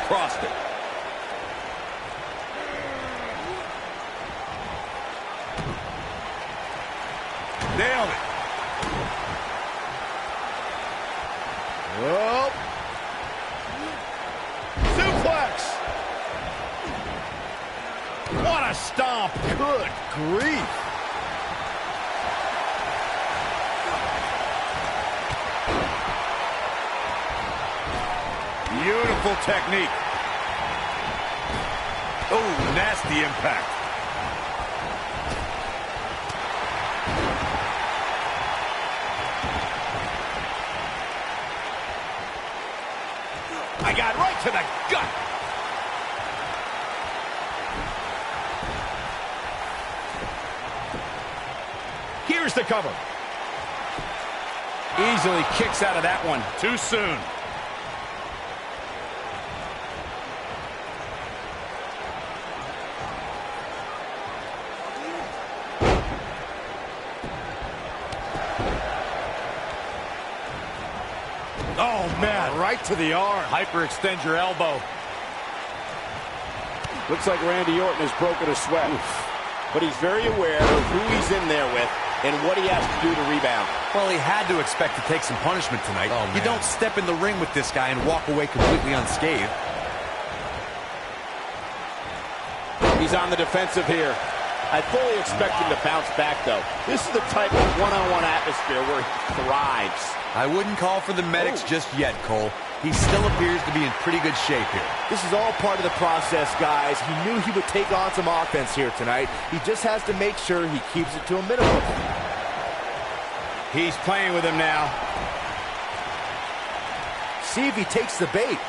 crossed it. Nailed it. Oh. Suplex. What a stomp. Good grief. Beautiful technique. Oh, nasty impact. I got right to the gut. Here's the cover. Easily kicks out of that one. Too soon. Oh, man, right to the arm. Hyperextend your elbow. Looks like Randy Orton has broken a sweat. But he's very aware of who he's in there with and what he has to do to rebound. Well, he had to expect to take some punishment tonight. Oh, you don't step in the ring with this guy and walk away completely unscathed. He's on the defensive here. I fully expect him to bounce back, though. This is the type of one-on-one atmosphere where he thrives. I wouldn't call for the medics just yet, Cole. He still appears to be in pretty good shape here. This is all part of the process, guys. He knew he would take on some offense here tonight. He just has to make sure he keeps it to a minimum. He's playing with him now. See if he takes the bait.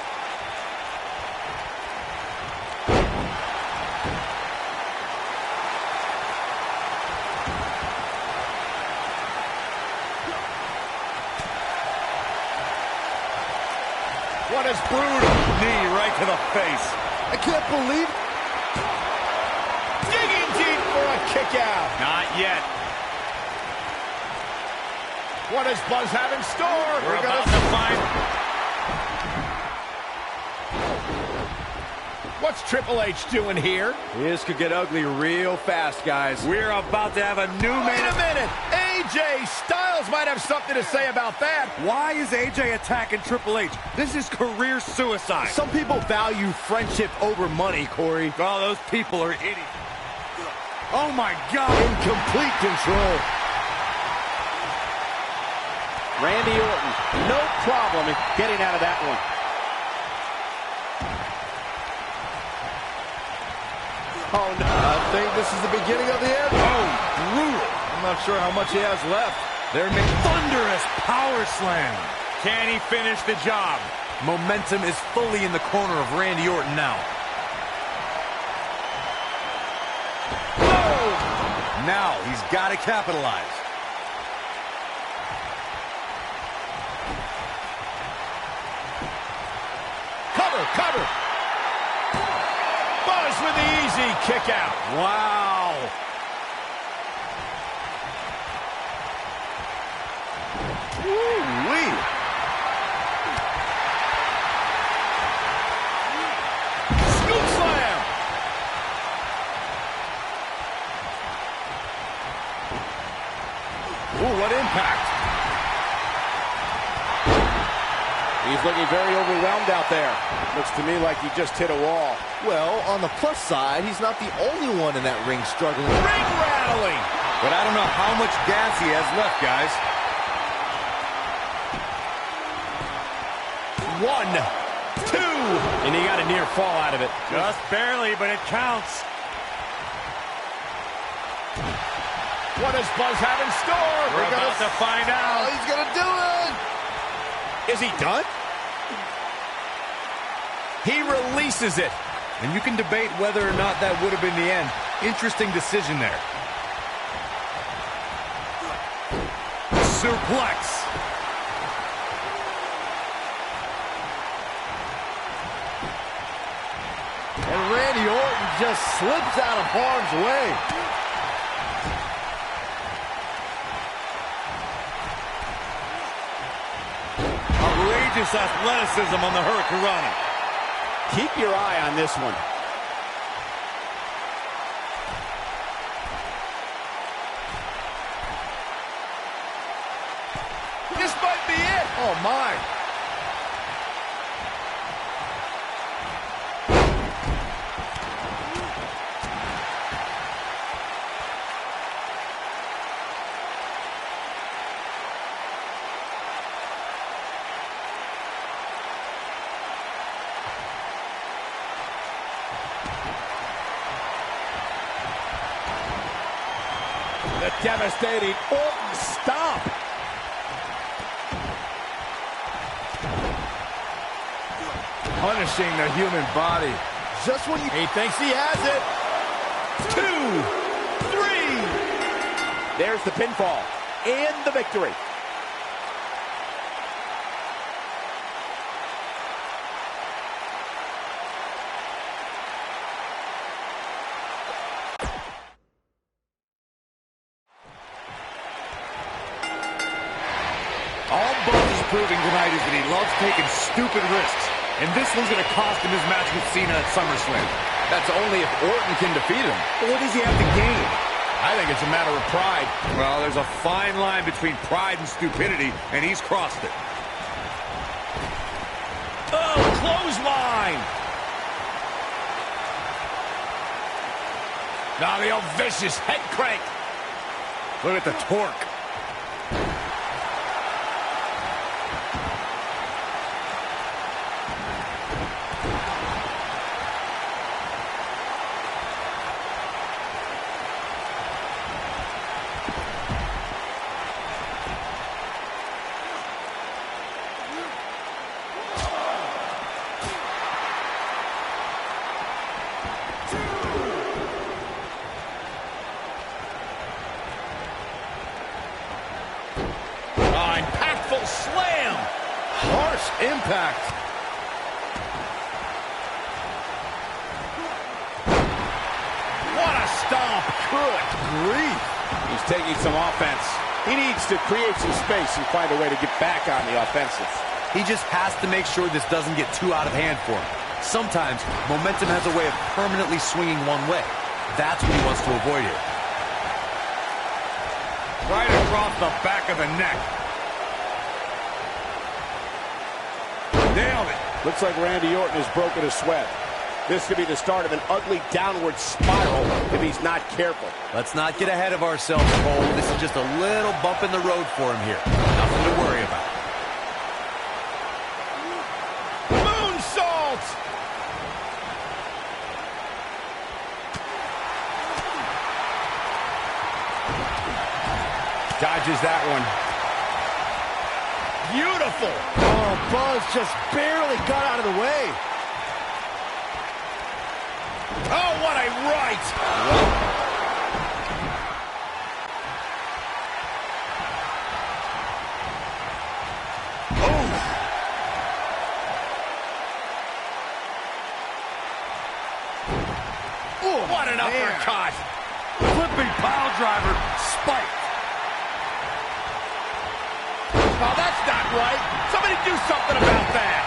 What is brutal? Knee right to the face. I can't believe it. Digging deep for a kick out. Not yet. What does Buzz have in store? We're about to find... What's Triple H doing here? This could get ugly real fast, guys. We're about to have a new Wait a minute. AJ Styles might have something to say about that. Why is AJ attacking Triple H? This is career suicide. Some people value friendship over money, Corey. Oh, those people are idiots. Oh, my God. In complete control. Randy Orton, no problem in getting out of that one. Oh, no. I think this is the beginning of the end. Oh, brutal. I'm not sure how much he has left. They're making thunderous power slam. Can he finish the job? Momentum is fully in the corner of Randy Orton now. Oh! Now he's got to capitalize. Cover. Buzz with the easy kick out. Wow. Woo-wee. Scoop slam. Ooh, what impact. He's looking very overwhelmed out there. Looks to me like he just hit a wall. Well, on the plus side, he's not the only one in that ring struggling. Ring rattling. But I don't know how much gas he has left, guys. 1, 2. And he got a near fall out of it. Just barely, but it counts. What does Buzz have in store? We're about to find out. Oh, he's gonna do it. Is he done? He releases it. And you can debate whether or not that would have been the end. Interesting decision there. Suplex. And Randy Orton just slips out of harm's way. Outrageous athleticism on the Hurricanrana. Keep your eye on this one. This might be it. Oh, my. The devastating Orton stomp. Punishing the human body. Just when he thinks he has it. 2, 3. There's the pinfall and the victory. All Bones is proving tonight is that he loves taking stupid risks. And this one's going to cost him his match with Cena at SummerSlam. That's only if Orton can defeat him. But what does he have to gain? I think it's a matter of pride. Well, there's a fine line between pride and stupidity, and he's crossed it. Oh, clothesline. Now the old vicious head crank. Look at the torque. Slam! Harsh impact. What a stomp! Good grief. He's taking some offense. He needs to create some space and find a way to get back on the offensive. He just has to make sure this doesn't get too out of hand for him. Sometimes, momentum has a way of permanently swinging one way. That's what he wants to avoid here. Right across the back of the neck. Nailed it. Looks like Randy Orton has broken a sweat. This could be the start of an ugly downward spiral if he's not careful. Let's not get ahead of ourselves, Cole. This is just a little bump in the road for him here. Nothing to worry about. Moonsault! Dodges that one. Beautiful! Oh, Buzz just barely got out of the way. Oh, what a right! Oh! Ooh, What an man. uppercut! Flipping pile driver, spiked. Oh, that's not right. Somebody do something about that.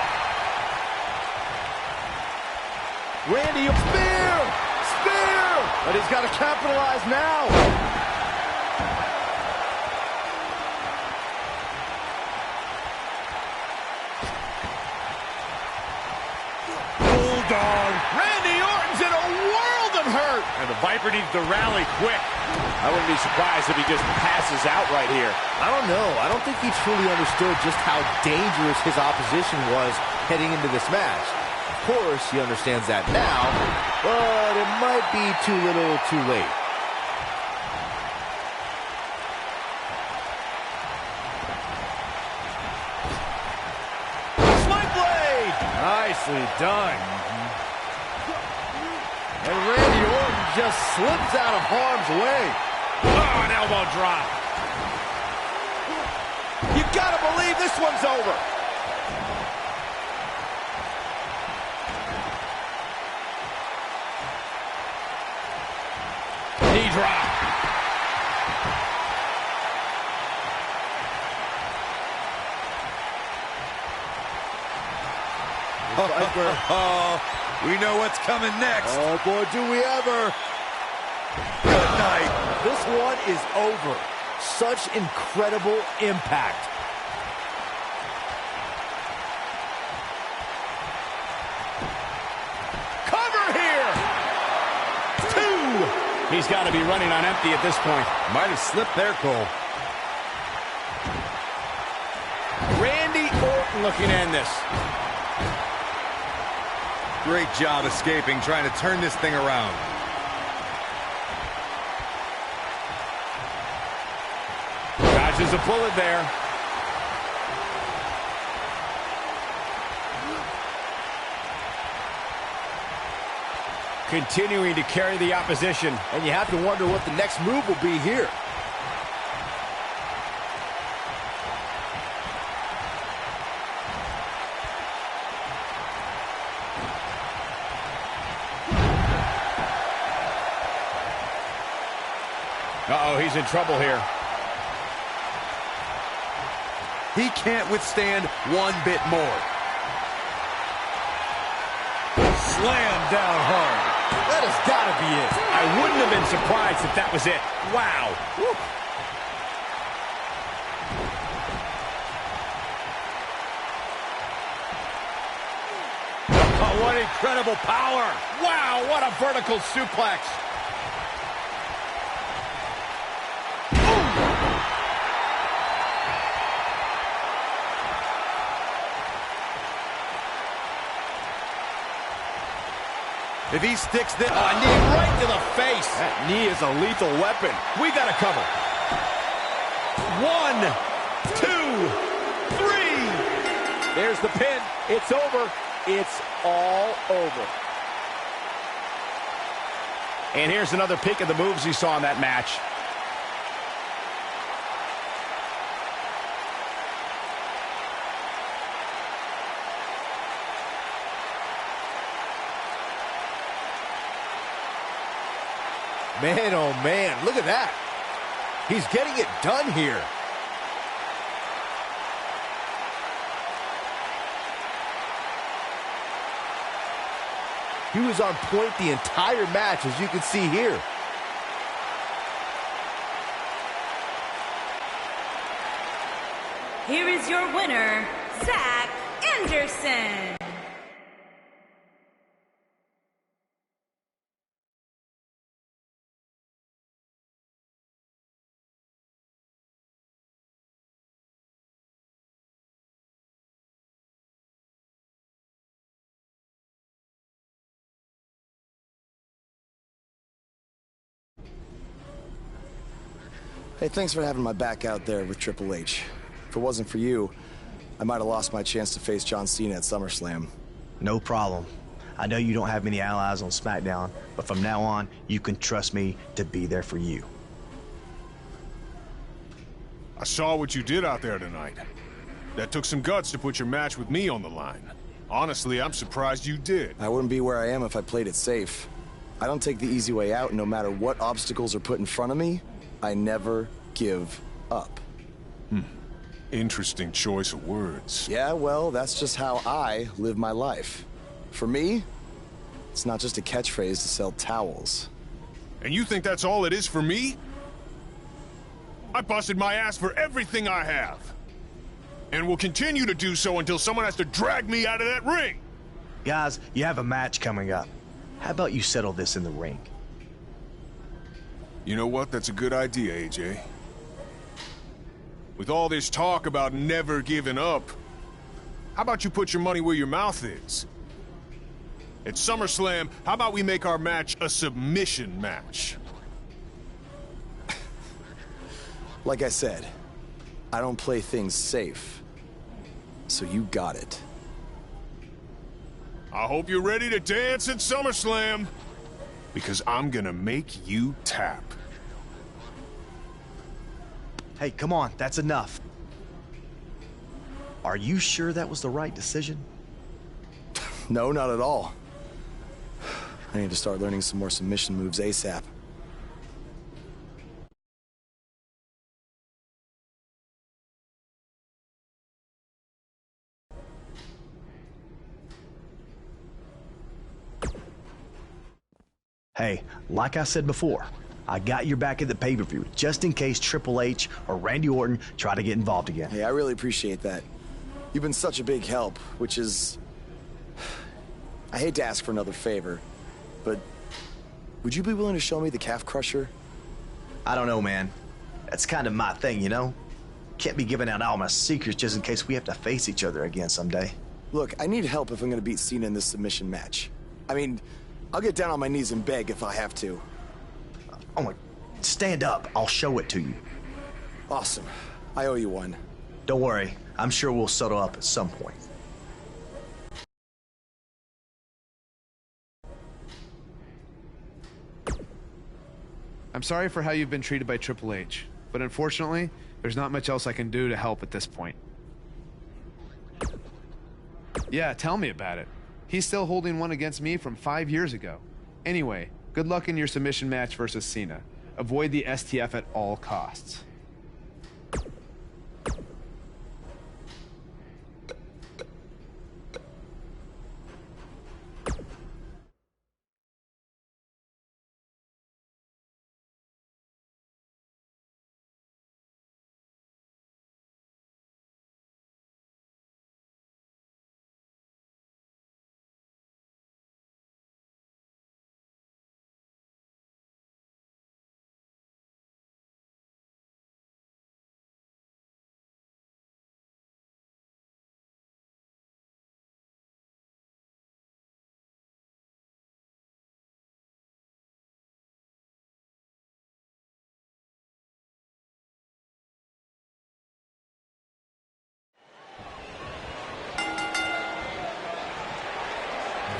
Randy, spear! Spear! But he's got to capitalize now. Bulldog. Randy Orton's in a world of hurt. And the Viper needs to rally quick. I wouldn't be surprised if he just passes out right here. I don't know. I don't think he truly understood just how dangerous his opposition was heading into this match. Of course, he understands that now, but it might be too little too late. Sling blade! Nicely done. And Randy Orton just slips out of harm's way. Oh, an elbow drop. You gotta believe this one's over. Knee drop. Viper. We know what's coming next. Oh, boy, do we ever. Good night. This one is over. Such incredible impact. Cover here. 2. He's got to be running on empty at this point. Might have slipped there, Cole. Randy Orton looking to end this. Great job escaping, trying to turn this thing around. Dodges a bullet there. Continuing to carry the opposition. And you have to wonder what the next move will be here. Uh-oh, he's in trouble here. He can't withstand one bit more. Slam down hard. That has got to be it. I wouldn't have been surprised if that was it. Wow. Woo. Oh, what incredible power. Wow, what a vertical suplex. If he sticks this... Knee right to the face. That knee is a lethal weapon. We got to cover. 1, 2, 3. There's the pin. It's over. It's all over. And here's another peek at the moves you saw in that match. Man, oh man, look at that. He's getting it done here. He was on point the entire match, as you can see here. Here is your winner, Zach Anderson. Hey, thanks for having my back out there with Triple H. If it wasn't for you, I might have lost my chance to face John Cena at SummerSlam. No problem. I know you don't have many allies on SmackDown, but from now on, you can trust me to be there for you. I saw what you did out there tonight. That took some guts to put your match with me on the line. Honestly, I'm surprised you did. I wouldn't be where I am if I played it safe. I don't take the easy way out, and no matter what obstacles are put in front of me, I never give up. Interesting choice of words. Yeah, well, that's just how I live my life. For me, it's not just a catchphrase to sell towels. And you think that's all it is for me? I busted my ass for everything I have. And will continue to do so until someone has to drag me out of that ring. Guys, you have a match coming up. How about you settle this in the ring? You know what? That's a good idea, AJ. With all this talk about never giving up, how about you put your money where your mouth is? At SummerSlam, how about we make our match a submission match? Like I said, I don't play things safe. So you got it. I hope you're ready to dance at SummerSlam, because I'm gonna make you tap. Hey, come on, that's enough. Are you sure that was the right decision? No, not at all. I need to start learning some more submission moves ASAP. Hey, like I said before, I got your back at the pay-per-view just in case Triple H or Randy Orton try to get involved again. Hey, I really appreciate that. You've been such a big help, which is... I hate to ask for another favor, but would you be willing to show me the calf crusher? I don't know, man. That's kind of my thing, you know? Can't be giving out all my secrets just in case we have to face each other again someday. Look, I need help if I'm gonna beat Cena in this submission match. I mean, I'll get down on my knees and beg if I have to. Oh my... Stand up. I'll show it to you. Awesome. I owe you one. Don't worry. I'm sure we'll settle up at some point. I'm sorry for how you've been treated by Triple H, but unfortunately, there's not much else I can do to help at this point. Yeah, tell me about it. He's still holding one against me from 5 years ago. Anyway, good luck in your submission match versus Cena. Avoid the STF at all costs.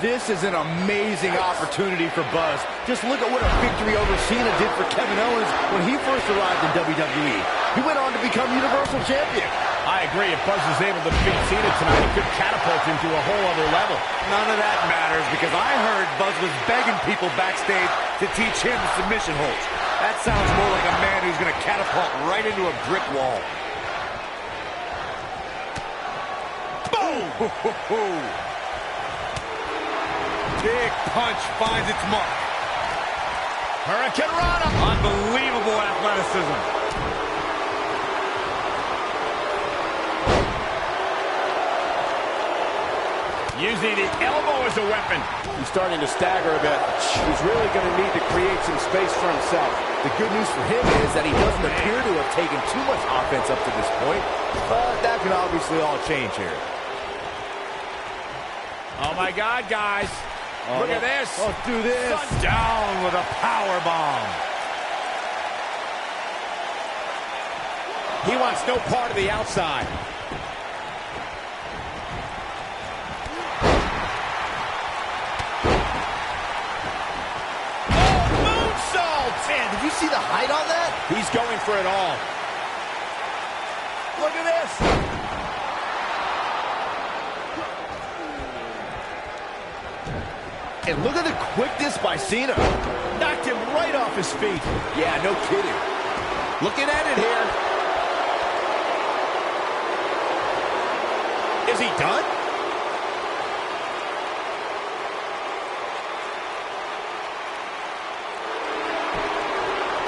This is an amazing opportunity for Buzz. Just look at what a victory over Cena did for Kevin Owens when he first arrived in WWE. He went on to become Universal Champion. I agree. If Buzz is able to defeat Cena tonight, it could catapult him to a whole other level. None of that matters because I heard Buzz was begging people backstage to teach him submission holds. That sounds more like a man who's going to catapult right into a brick wall. Boom! Big punch finds its mark. Hurricane Rana. Unbelievable athleticism. Using the elbow as a weapon. He's starting to stagger a bit. He's really going to need to create some space for himself. The good news for him is that he doesn't appear to have taken too much offense up to this point, but that can obviously all change here. Oh my God, guys. Look at this. Let's do this. Sun down with a power bomb. He wants no part of the outside. Oh, moonsault! Man, did you see the height on that? He's going for it all. Look at this. And look at the quickness by Cena. Knocked him right off his feet. Yeah, no kidding. Looking at it here. Is he done?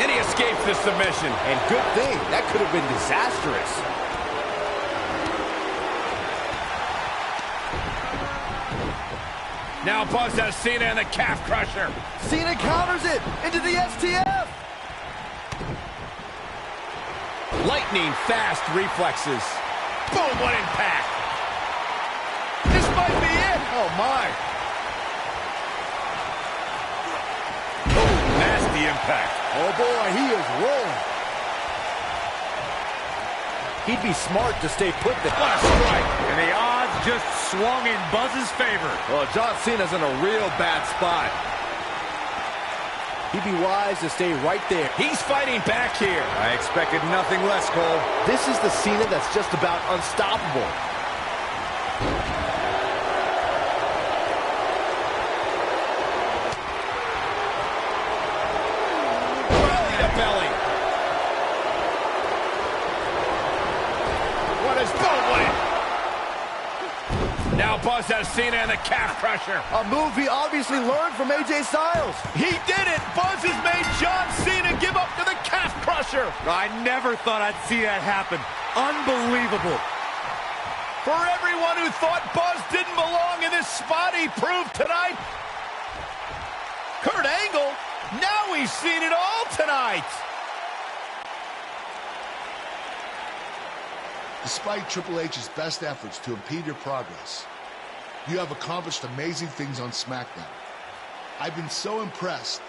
And he escapes the submission. And good thing. That could have been disastrous. Now Buzz has Cena in the calf crusher. Cena counters it into the STF. Lightning fast reflexes. Boom, what impact. This might be it. Oh, my. Oh, nasty impact. Oh, boy, he is rolling. He'd be smart to stay put there. What a strike. And the odds just swung in Buzz's favor. Well, John Cena's in a real bad spot. He'd be wise to stay right there. He's fighting back here. I expected nothing less, Cole. This is the Cena that's just about unstoppable. Belly to belly. What is boom? Now Buzz has Cena and the calf crusher. A move he obviously learned from AJ Styles. He did it! Buzz has made John Cena give up to the calf crusher. I never thought I'd see that happen. Unbelievable. For everyone who thought Buzz didn't belong in this spot, he proved tonight. Kurt Angle, now he's seen it all tonight. Despite Triple H's best efforts to impede your progress, you have accomplished amazing things on SmackDown. I've been so impressed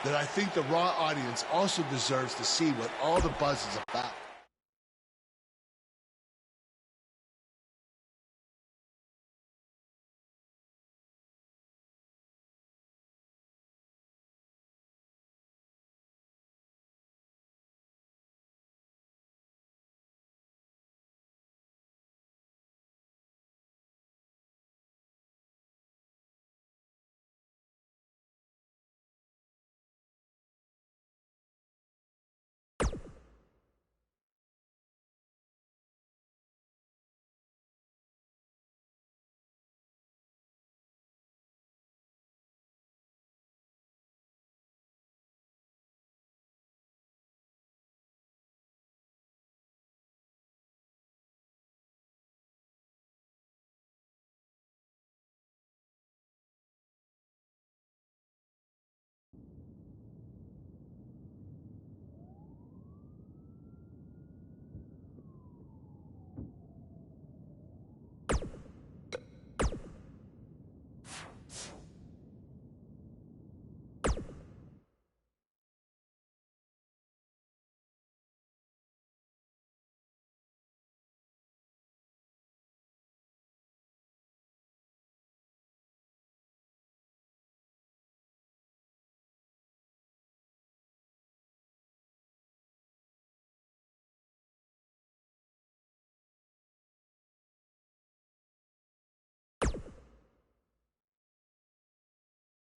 that I think the Raw audience also deserves to see what all the buzz is about.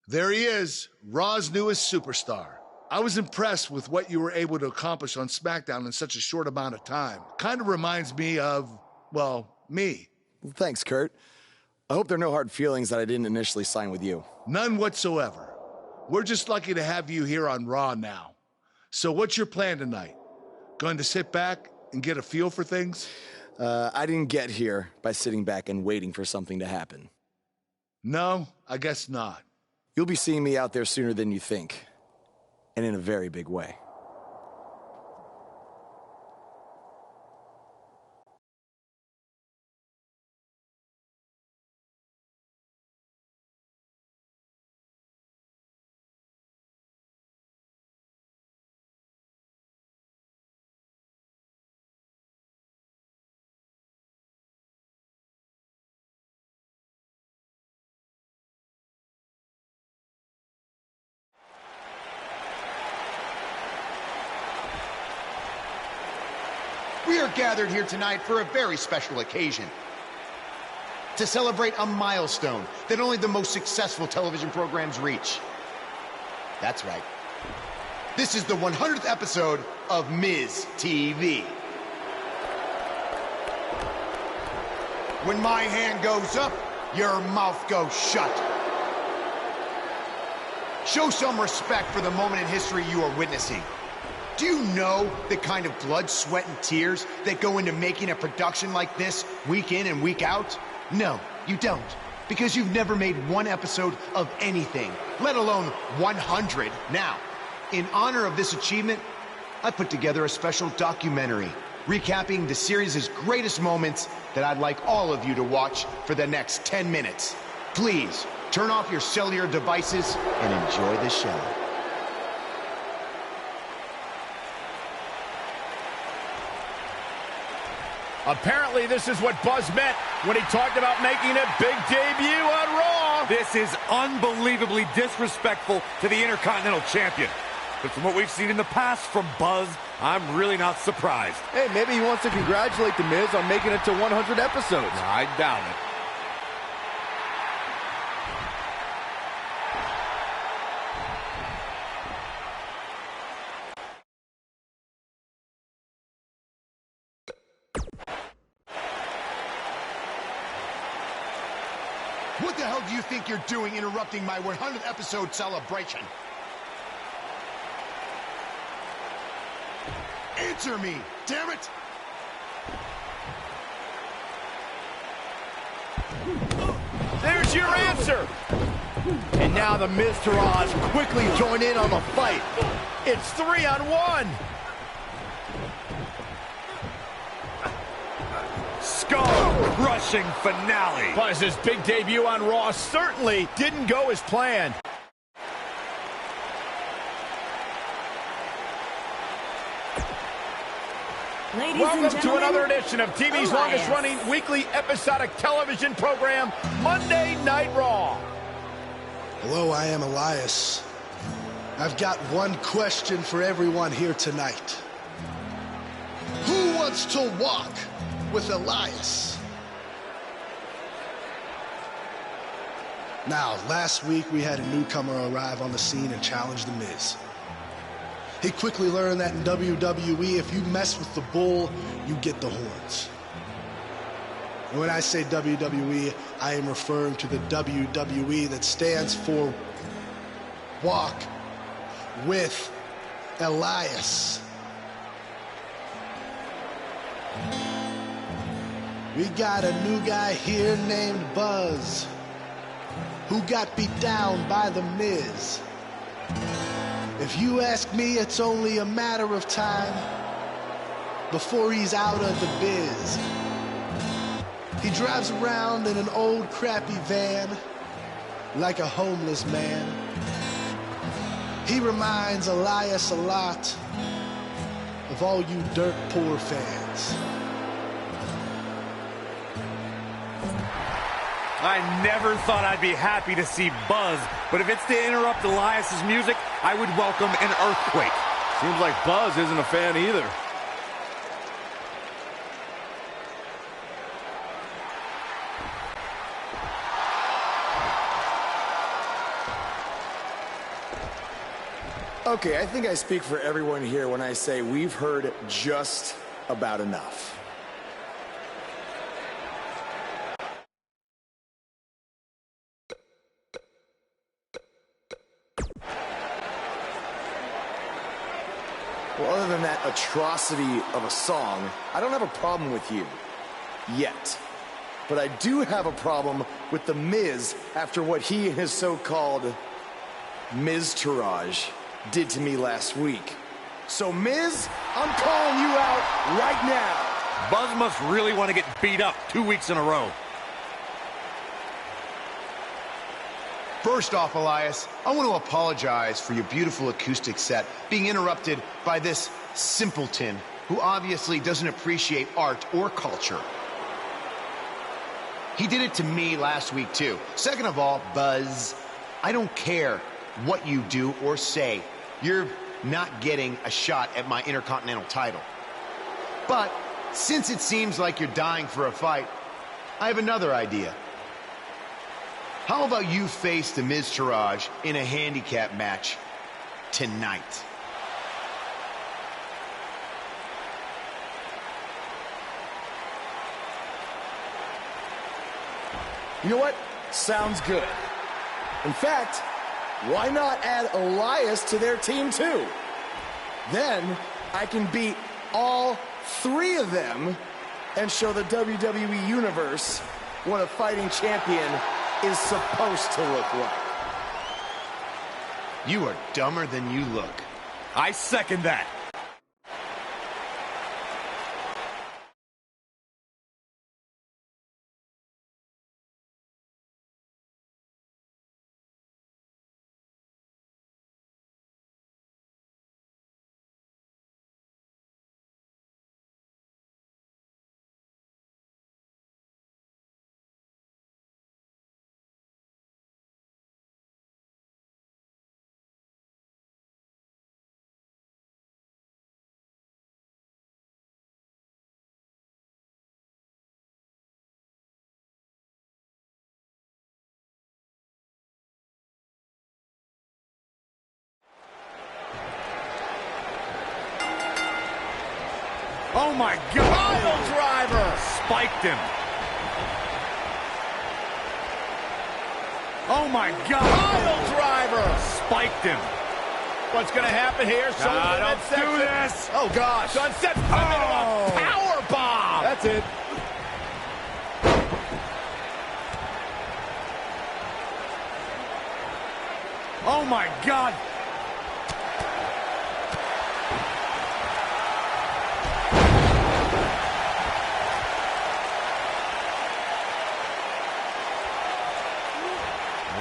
There he is, Raw's newest superstar. I was impressed with what you were able to accomplish on SmackDown in such a short amount of time. Kind of reminds me of, well, me. Well, thanks, Kurt. I hope there are no hard feelings that I didn't initially sign with you. None whatsoever. We're just lucky to have you here on Raw now. So what's your plan tonight? Going to sit back and get a feel for things? I didn't get here by sitting back and waiting for something to happen. No, I guess not. You'll be seeing me out there sooner than you think, and in a very big way. We are gathered here tonight for a very special occasion. To celebrate a milestone that only the most successful television programs reach. That's right. This is the 100th episode of Miz TV. When my hand goes up, your mouth goes shut. Show some respect for the moment in history you are witnessing. Do you know the kind of blood, sweat, and tears that go into making a production like this week in and week out? No, you don't. Because you've never made one episode of anything, let alone 100. Now, in honor of this achievement, I put together a special documentary recapping the series' greatest moments that I'd like all of you to watch for the next 10 minutes. Please, turn off your cellular devices and enjoy the show. Apparently, this is what Buzz meant when he talked about making a big debut on Raw. This is unbelievably disrespectful to the Intercontinental Champion. But from what we've seen in the past from Buzz, I'm really not surprised. Hey, maybe he wants to congratulate The Miz on making it to 100 episodes. I doubt it. What the hell do you think you're doing interrupting my 100th episode celebration? Answer me, damn it! There's your answer! And now the Miz Taraj quickly join in on the fight. It's 3-on-1! Skull-crushing finale. Buzz's big debut on Raw certainly didn't go as planned. Welcome to another edition of TV's longest-running weekly episodic television program, Monday Night Raw. Hello, I am Elias. I've got one question for everyone here tonight. Who wants to walk with Elias? Now, last week we had a newcomer arrive on the scene and challenge The Miz. He quickly learned that in WWE, if you mess with the bull, you get the horns. And when I say WWE, I am referring to the WWE that stands for Walk with Elias. We got a new guy here named Buzz, who got beat down by The Miz. If you ask me, it's only a matter of time before he's out of the biz. He drives around in an old crappy van like a homeless man. He reminds Elias a lot of all you dirt poor fans. I never thought I'd be happy to see Buzz, but if it's to interrupt Elias's music, I would welcome an earthquake. Seems like Buzz isn't a fan either. Okay, I think I speak for everyone here when I say we've heard just about enough. Well, other than that atrocity of a song, I don't have a problem with you. Yet. But I do have a problem with The Miz after what he and his so-called Miz Taraj did to me last week. So, Miz, I'm calling you out right now. Buzz must really want to get beat up 2 weeks in a row. First off, Elias, I want to apologize for your beautiful acoustic set being interrupted by this simpleton who obviously doesn't appreciate art or culture. He did it to me last week, too. Second of all, Buzz, I don't care what you do or say. You're not getting a shot at my Intercontinental title. But since it seems like you're dying for a fight, I have another idea. How about you face the Miz Taraj in a handicap match tonight? You know what? Sounds good. In fact, why not add Elias to their team too? Then I can beat all three of them and show the WWE Universe what a fighting champion is supposed to look like. You are dumber than you look. I second that. Oh my God! Pile driver! Spiked him. Oh, my God. Pile driver. Spiked him. What's going to happen here? Don't do this. Oh, gosh. Sunset power bomb. That's it. Oh, my God.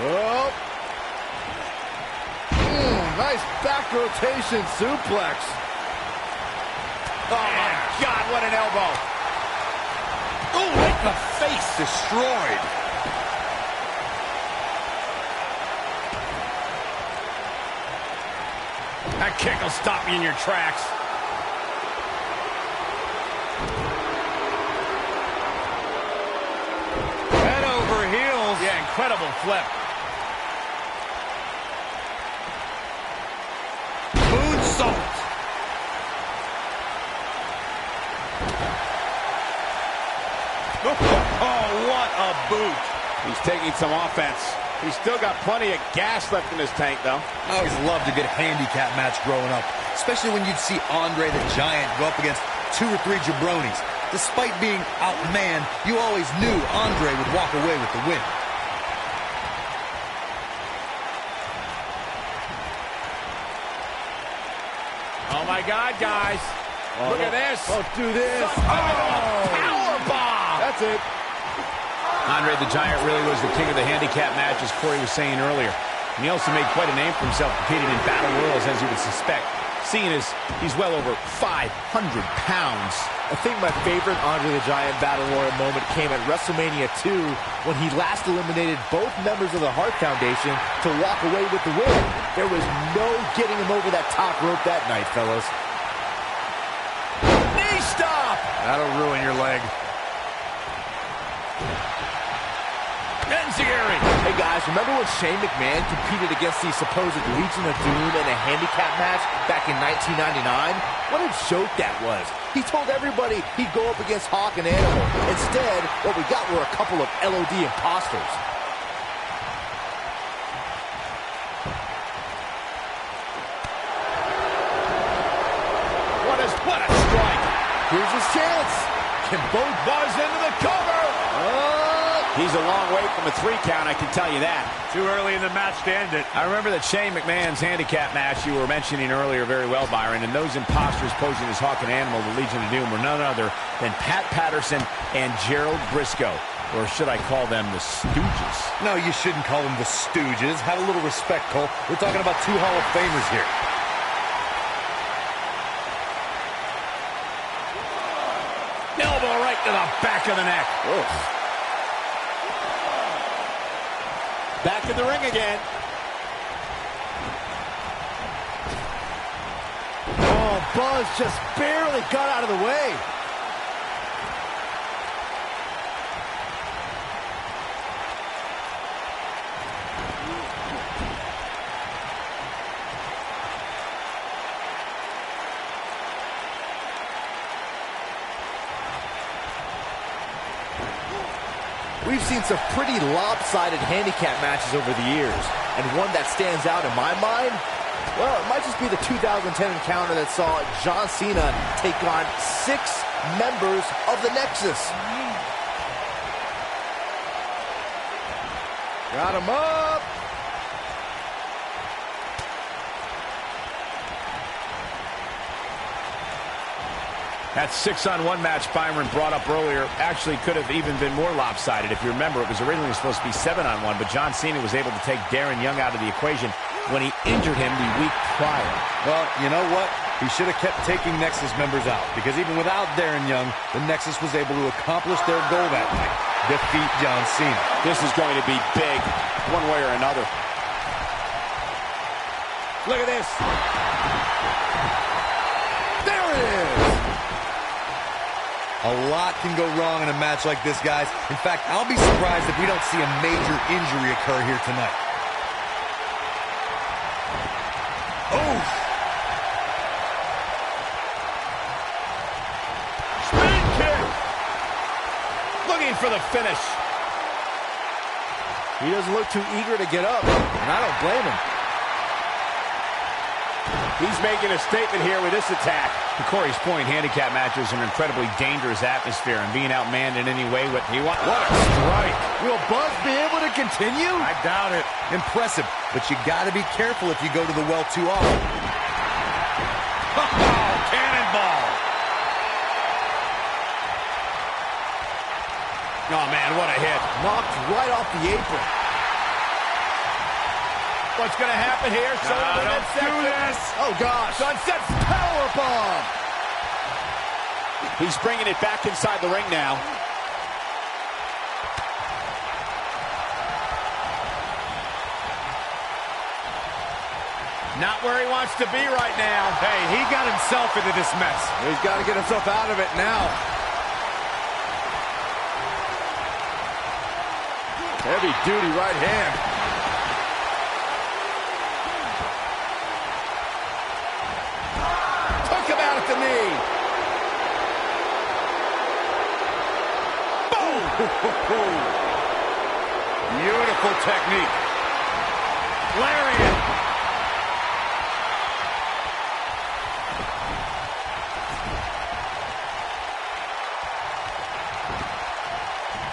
Well. Nice back rotation suplex. Oh, my God, what an elbow. Oh, right in the face. Destroyed. That kick will stop you in your tracks. Head over heels. Yeah, incredible flip. Moonsault. Oh, what a boot. He's taking some offense. He's still got plenty of gas left in his tank, though. I always loved a good handicap match growing up, especially when you'd see Andre the Giant go up against 2 or 3 jabronis. Despite being outmanned, you always knew Andre would walk away with the win. Oh, my God, guys. Look at this. Don't do this. Power bomb. That's it. Andre the Giant really was the king of the handicap match, as Corey was saying earlier. And he also made quite a name for himself, competing in battle royals, as you would suspect. Seeing as he's well over 500 pounds. I think my favorite Andre the Giant Battle Royal moment came at WrestleMania 2 when he last eliminated both members of the Hart Foundation to walk away with the win. There was no getting him over that top rope that night, fellas. Knee stop! That'll ruin your leg. Enziguri. Hey guys, remember when Shane McMahon competed against the supposed Legion of Doom in a handicap match back in 1999? What a joke that was. He told everybody he'd go up against Hawk and Animal. Instead, what we got were a couple of LOD imposters. What a strike. Here's his chance. Can both Buzz into the cover. He's a long way from a 3 count, I can tell you that. Too early in the match to end it. I remember that Shane McMahon's handicap match you were mentioning earlier very well, Byron, and those imposters posing as Hawk and Animal, the Legion of Doom, were none other than Pat Patterson and Gerald Briscoe. Or should I call them the Stooges? No, you shouldn't call them the Stooges. Have a little respect, Cole. We're talking about 2 Hall of Famers here. Elbow right to the back of the neck. Ugh. Back in the ring again. Oh, Buzz just barely got out of the way. We've seen some pretty lopsided handicap matches over the years, and one that stands out in my mind, well, it might just be the 2010 encounter that saw John Cena take on 6 members of the Nexus. Got him up. That 6-on-1 match Byron brought up earlier actually could have even been more lopsided. If you remember, it was originally supposed to be 7-on-1, but John Cena was able to take Darren Young out of the equation when he injured him the week prior. Well, you know what? He should have kept taking Nexus members out, because even without Darren Young, the Nexus was able to accomplish their goal that night: defeat John Cena. This is going to be big, one way or another. Look at this. There it is. A lot can go wrong in a match like this, guys. In fact, I'll be surprised if we don't see a major injury occur here tonight. Oh! Spin kick! Looking for the finish. He doesn't look too eager to get up, and I don't blame him. He's making a statement here with this attack. To Corey's point, handicap matches are an incredibly dangerous atmosphere, and being outmanned in any way, what a strike. Will Buzz be able to continue? I doubt it. Impressive, but you got to be careful if you go to the well too often. Oh, cannonball. Oh, man, what a hit. Knocked right off the apron. What's going to happen here? Don't do this. Oh, gosh. Sunset's powerbomb. He's bringing it back inside the ring now. Not where he wants to be right now. Hey, he got himself into this mess. He's got to get himself out of it now. Heavy-duty right hand. Took him out at the knee. Boom! Beautiful technique. Lariat.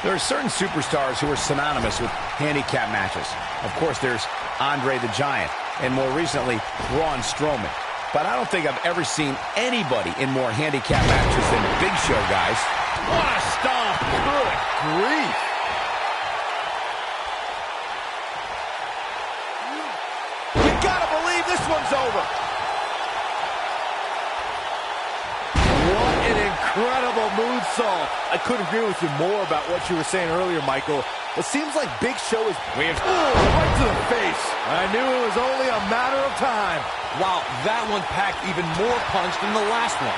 There are certain superstars who are synonymous with handicap matches. Of course, there's Andre the Giant, and more recently, Braun Strowman. But I don't think I've ever seen anybody in more handicap matches than Big Show, guys. What a stomp! Good grief! You gotta believe this one's over. What an incredible moonsault. I couldn't agree with you more about what you were saying earlier, Michael. It seems like Big Show is right to the face. I knew it was only a matter of time. Wow, that one packed even more punch than the last one.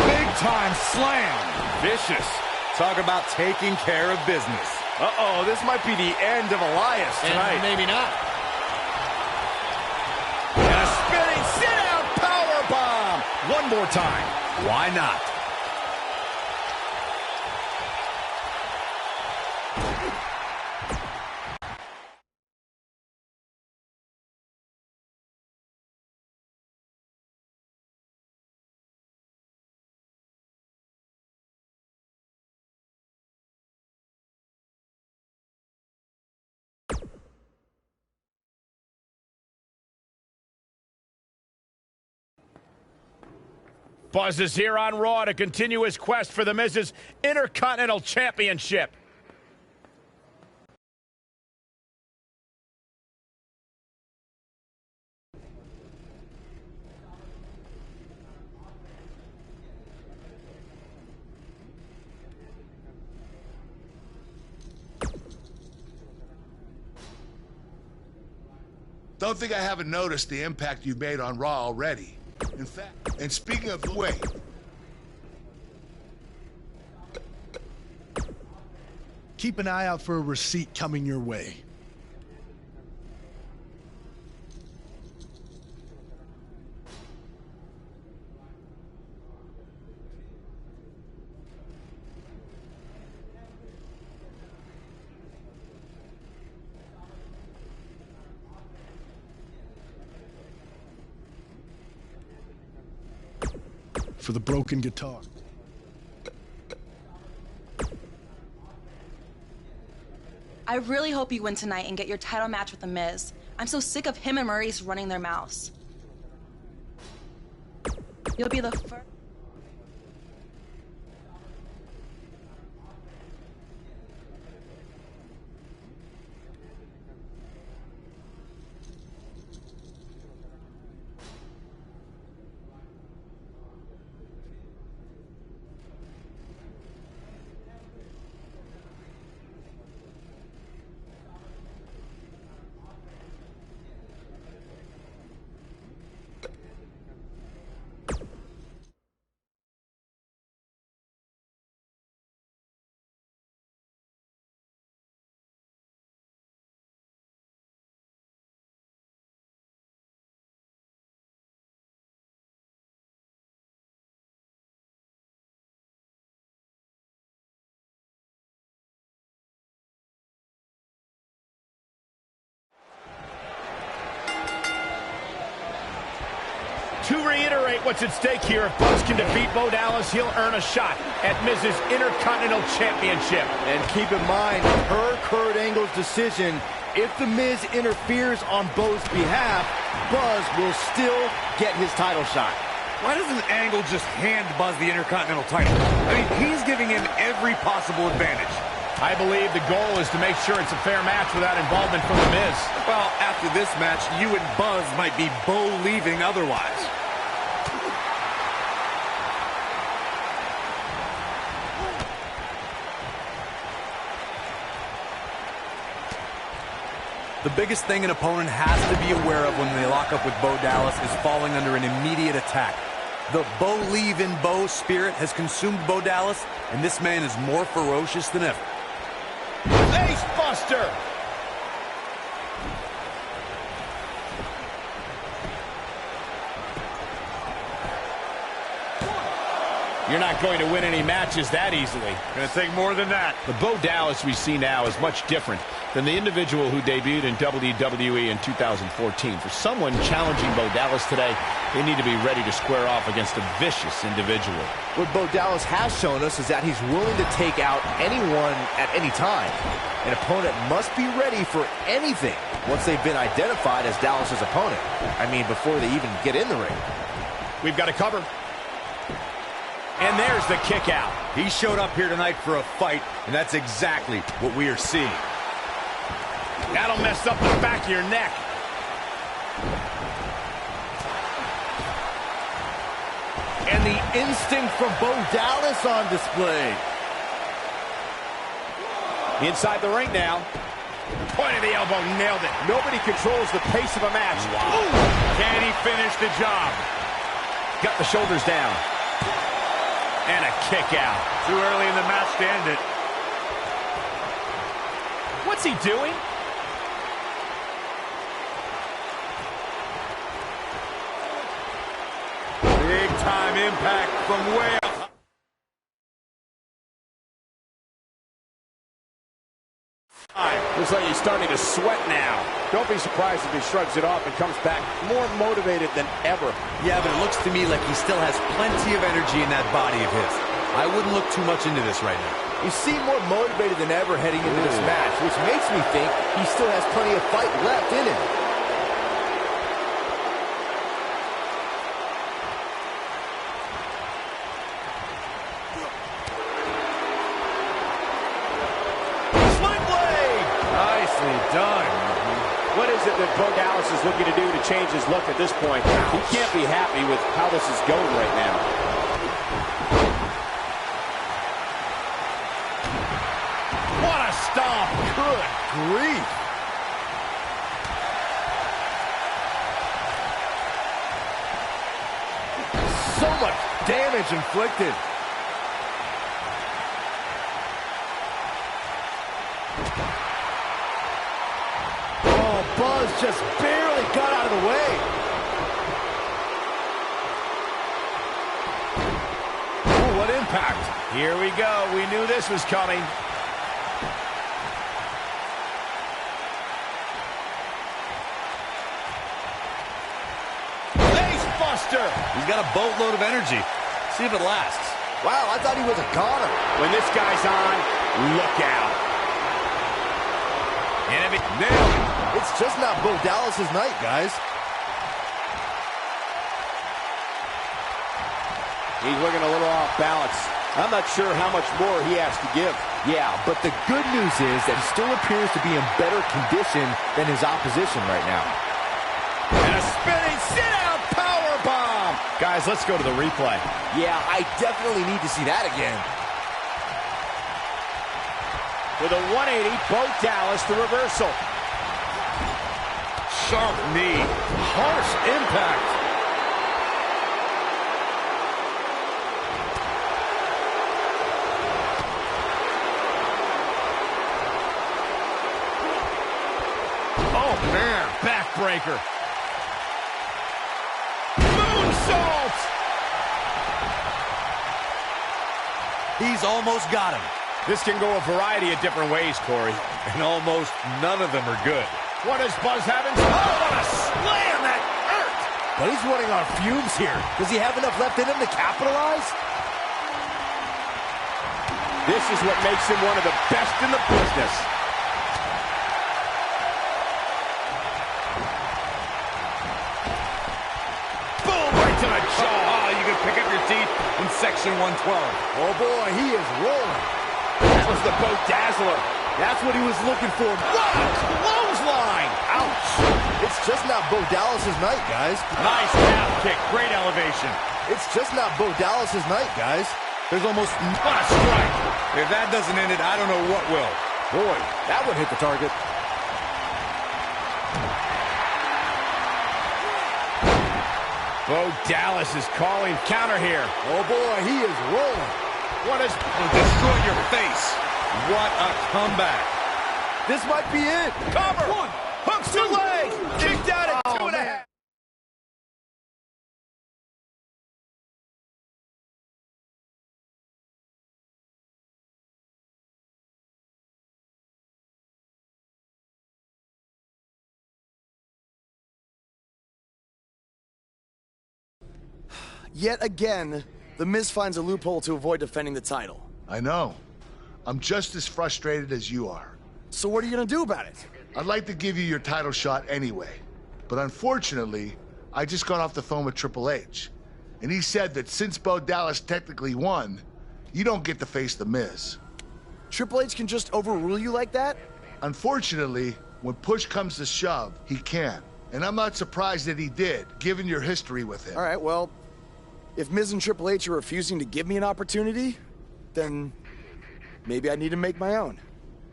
Big time slam. Vicious. Talk about taking care of business. Uh-oh, this might be the end of Elias tonight. Maybe not. And a spinning sit-out powerbomb. One more time. Why not? Buzz is here on Raw to continue his quest for the Miz's Intercontinental Championship. Don't think I haven't noticed the impact you've made on Raw already. In fact, and speaking of the way, keep an eye out for a receipt coming your way. For the broken guitar. I really hope you win tonight and get your title match with The Miz. I'm so sick of him and Maurice running their mouths. You'll be the first. To reiterate what's at stake here, if Buzz can defeat Bo Dallas, he'll earn a shot at Miz's Intercontinental Championship. And keep in mind, per Kurt Angle's decision, if The Miz interferes on Bo's behalf, Buzz will still get his title shot. Why doesn't Angle just hand Buzz the Intercontinental title? I mean, he's giving him every possible advantage. I believe the goal is to make sure it's a fair match without involvement from The Miz. Well, after this match, you and Buzz might be Bo-leaving otherwise. The biggest thing an opponent has to be aware of when they lock up with Bo Dallas is falling under an immediate attack. The Bo-leave-in-Bo spirit has consumed Bo Dallas, and this man is more ferocious than ever. Ace Buster! You're not going to win any matches that easily. Going to take more than that. The Bo Dallas we see now is much different than the individual who debuted in WWE in 2014. For someone challenging Bo Dallas today, they need to be ready to square off against a vicious individual. What Bo Dallas has shown us is that he's willing to take out anyone at any time. An opponent must be ready for anything once they've been identified as Dallas's opponent. I mean, before they even get in the ring. We've got a cover. And there's the kick out. He showed up here tonight for a fight, and that's exactly what we are seeing. That'll mess up the back of your neck. And the instinct from Bo Dallas on display. Inside the ring now. Point of the elbow, nailed it. Nobody controls the pace of a match. Wow. Can he finish the job? Got the shoulders down. And a kick out. Too early in the match to end it. What's he doing? Big time impact from way up. Looks like he's starting to sweat now. Don't be surprised if he shrugs it off and comes back more motivated than ever. Yeah, but it looks to me like he still has plenty of energy in that body of his. I wouldn't look too much into this right now. You seem more motivated than ever heading into this match, which makes me think he still has plenty of fight left in him. Done. What is it that Bo Dallas is looking to do to change his look at this point? He can't be happy with how this is going right now. What a stomp. Good grief. So much damage inflicted. Buzz just barely got out of the way. Oh, what impact. Here we go. We knew this was coming. Ace Buster. He's got a boatload of energy. See if it lasts. Wow, I thought he was a goner. When this guy's on, look out. Enemy nailed it. It's just not Bo Dallas's night, guys. He's looking a little off balance. I'm not sure how much more he has to give. Yeah, but the good news is that he still appears to be in better condition than his opposition right now. And a spinning sit-out powerbomb. Guys, let's go to the replay. Yeah, I definitely need to see that again. With a 180, Bo Dallas, the reversal. Sharp knee. Harsh impact. Oh, man. Backbreaker. Moonsault. He's almost got him. This can go a variety of different ways, Corey. And almost none of them are good. What does Buzz have in store? Oh, what a slam that hurt! But he's running on fumes here. Does he have enough left in him to capitalize? This is what makes him one of the best in the business. Boom, right to the jaw. Oh, you can pick up your teeth in section 112. Oh boy, he is rolling. That was the Bo Dazzler. That's what he was looking for. What a clothesline! Ouch. It's just not Bo Dallas's night, guys. Nice calf kick, great elevation. It's just not Bo Dallas's night, guys. There's almost not a strike. If that doesn't end it, I don't know what will. Boy, that one hit the target. Bo Dallas is calling counter here. Oh boy, he is rolling. What is destroy your face? What a comeback. This might be it. Cover. One. Hooks to leg. Kicked out at 2.5. Yet again, The Miz finds a loophole to avoid defending the title. I know. I'm just as frustrated as you are. So what are you gonna do about it? I'd like to give you your title shot anyway. But unfortunately, I just got off the phone with Triple H. And he said that since Bo Dallas technically won, you don't get to face The Miz. Triple H can just overrule you like that? Unfortunately, when push comes to shove, he can. And I'm not surprised that he did, given your history with him. All right, well, if Miz and Triple H are refusing to give me an opportunity, then maybe I need to make my own.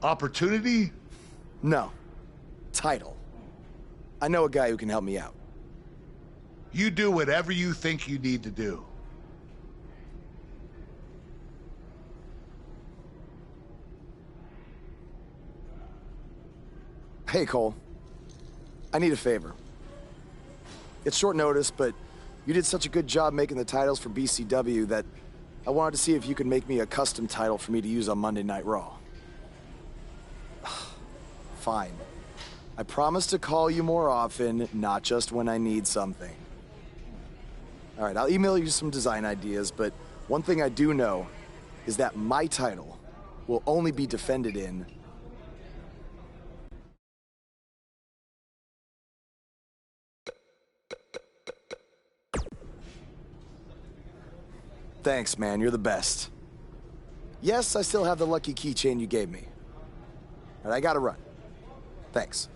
Opportunity? No. Title. I know a guy who can help me out. You do whatever you think you need to do. Hey, Cole. I need a favor. It's short notice, but you did such a good job making the titles for BCW that I wanted to see if you could make me a custom title for me to use on Monday Night Raw. Fine. I promise to call you more often, not just when I need something. All right, I'll email you some design ideas, but one thing I do know is that my title will only be defended in Thanks, man. You're the best. Yes, I still have the lucky keychain you gave me. All right, I gotta run. Thanks.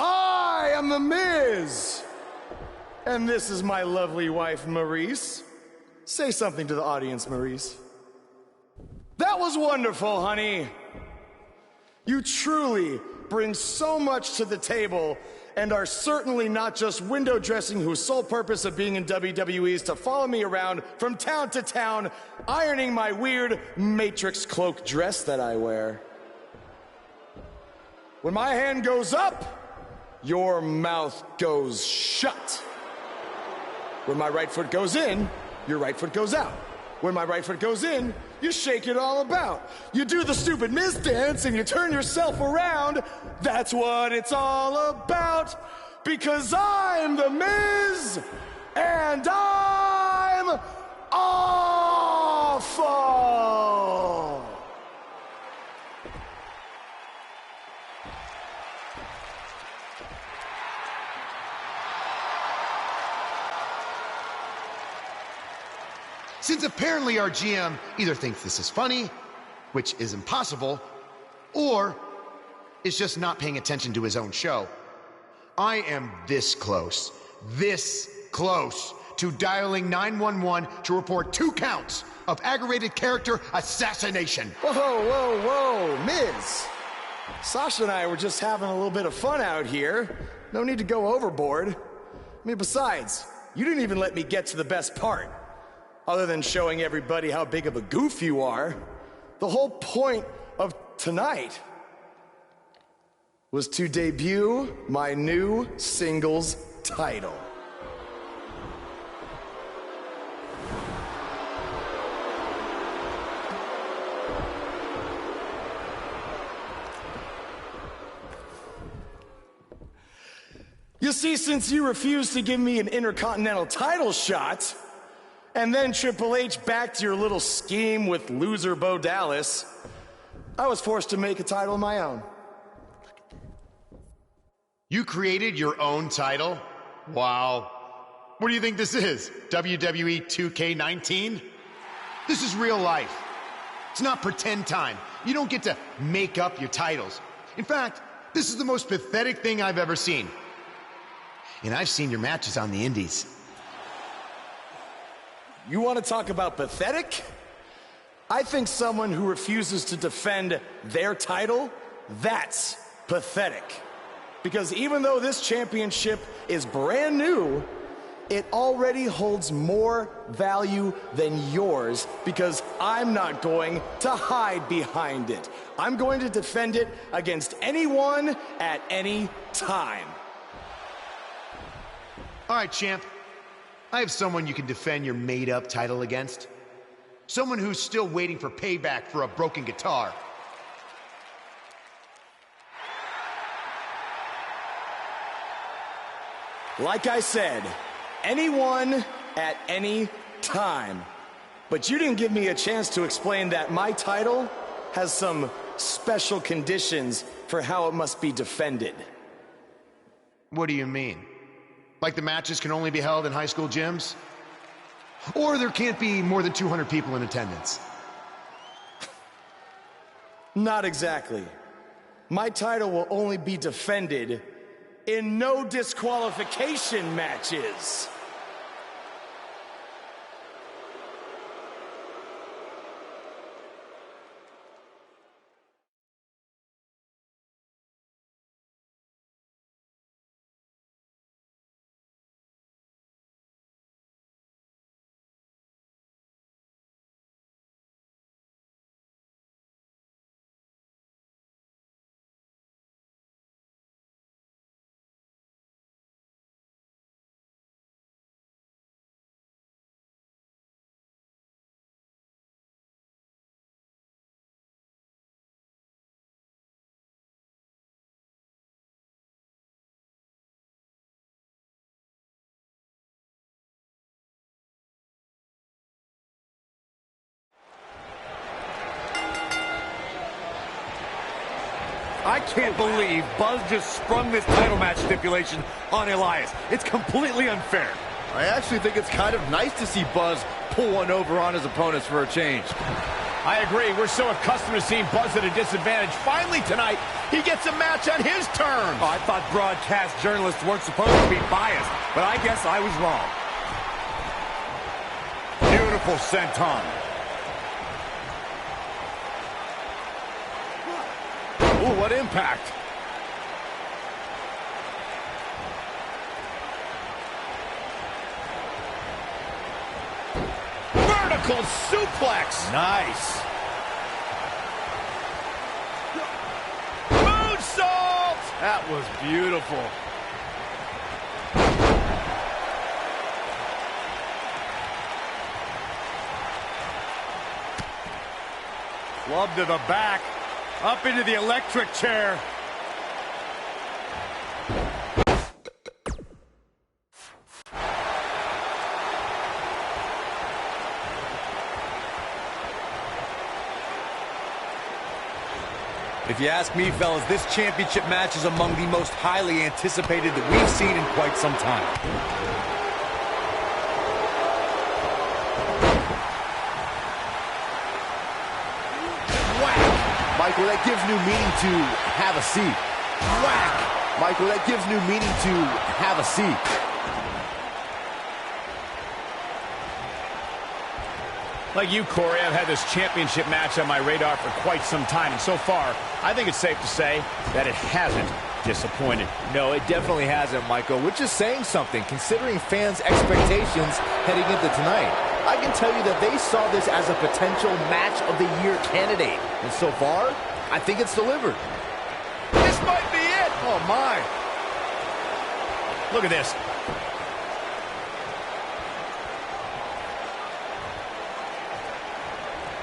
I am The Miz. And this is my lovely wife, Maurice. Say something to the audience, Maurice. That was wonderful, honey. You truly bring so much to the table and are certainly not just window dressing whose sole purpose of being in WWE is to follow me around from town to town, ironing my weird Matrix cloak dress that I wear. When my hand goes up, your mouth goes shut. When my right foot goes in, your right foot goes out. When my right foot goes in, you shake it all about. You do the stupid Miz dance and you turn yourself around. That's what it's all about. Because I'm The Miz and I'm awful. Since apparently our GM either thinks this is funny, which is impossible, or is just not paying attention to his own show, I am this close to dialing 911 to report 2 counts of aggravated character assassination. Whoa, Miz. Sasha and I were just having a little bit of fun out here. No need to go overboard. I mean, besides, you didn't even let me get to the best part. Other than showing everybody how big of a goof you are, the whole point of tonight was to debut my new singles title. You see, since you refused to give me an Intercontinental title shot, and then Triple H backed your little scheme with loser Bo Dallas, I was forced to make a title of my own. You created your own title? Wow. What do you think this is? WWE 2K19? This is real life. It's not pretend time. You don't get to make up your titles. In fact, this is the most pathetic thing I've ever seen. And I've seen your matches on the indies. You want to talk about pathetic? I think someone who refuses to defend their title, that's pathetic. Because even though this championship is brand new, it already holds more value than yours because I'm not going to hide behind it. I'm going to defend it against anyone at any time. All right, champ. I have someone you can defend your made-up title against. Someone who's still waiting for payback for a broken guitar. Like I said, anyone at any time. But you didn't give me a chance to explain that my title has some special conditions for how it must be defended. What do you mean? Like the matches can only be held in high school gyms? Or there can't be more than 200 people in attendance? Not exactly. My title will only be defended in no disqualification matches. I can't believe Buzz just sprung this title match stipulation on Elias. It's completely unfair. I actually think it's kind of nice to see Buzz pull one over on his opponents for a change. I agree. We're so accustomed to seeing Buzz at a disadvantage. Finally tonight, he gets a match on his terms. Oh, I thought broadcast journalists weren't supposed to be biased, but I guess I was wrong. Beautiful senton. Ooh, what impact. Vertical suplex. Nice. Moonsault. That was beautiful. Club to the back. Up into the electric chair. If you ask me, fellas, this championship match is among the most highly anticipated that we've seen in quite some time. Whack! Michael, that gives new meaning to have a seat. Whack! Michael, that gives new meaning to have a seat. Like you, Corey, I've had this championship match on my radar for quite some time, and so far, I think it's safe to say that it hasn't disappointed. No, it definitely hasn't, Michael, which is saying something, considering fans' expectations heading into tonight. I can tell you that they saw this as a potential match of the year candidate, and so far, I think it's delivered. This might be it! Oh, my. Look at this.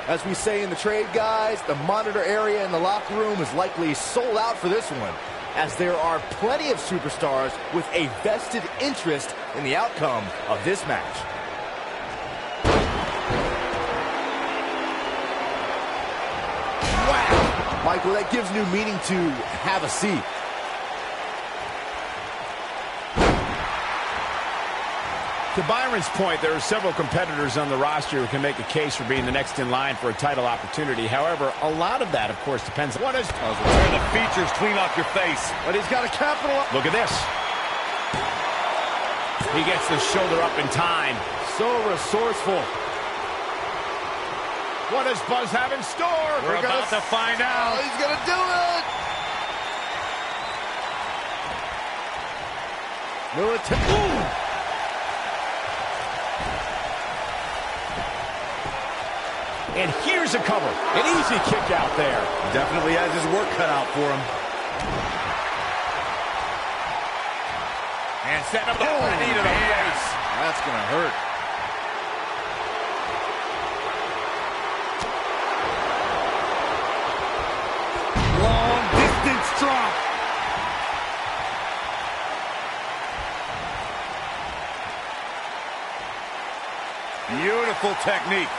As we say in the trade, guys, the monitor area in the locker room is likely sold out for this one, as there are plenty of superstars with a vested interest in the outcome of this match. Whack! Michael, that gives new meaning to have a seat. To Byron's point, there are several competitors on the roster who can make a case for being the next in line for a title opportunity. However, a lot of that, of course, depends on what is... Tear the features clean off your face. But he's got a capital... Look at this. He gets the shoulder up in time. So resourceful. What does Buzz have in store? We're about to find out. Oh, he's going to do it. Ooh. And here's a cover. An easy kick out there. Definitely has his work cut out for him. And setting up the knee to the face. That's going to hurt. Long distance drop. Beautiful technique.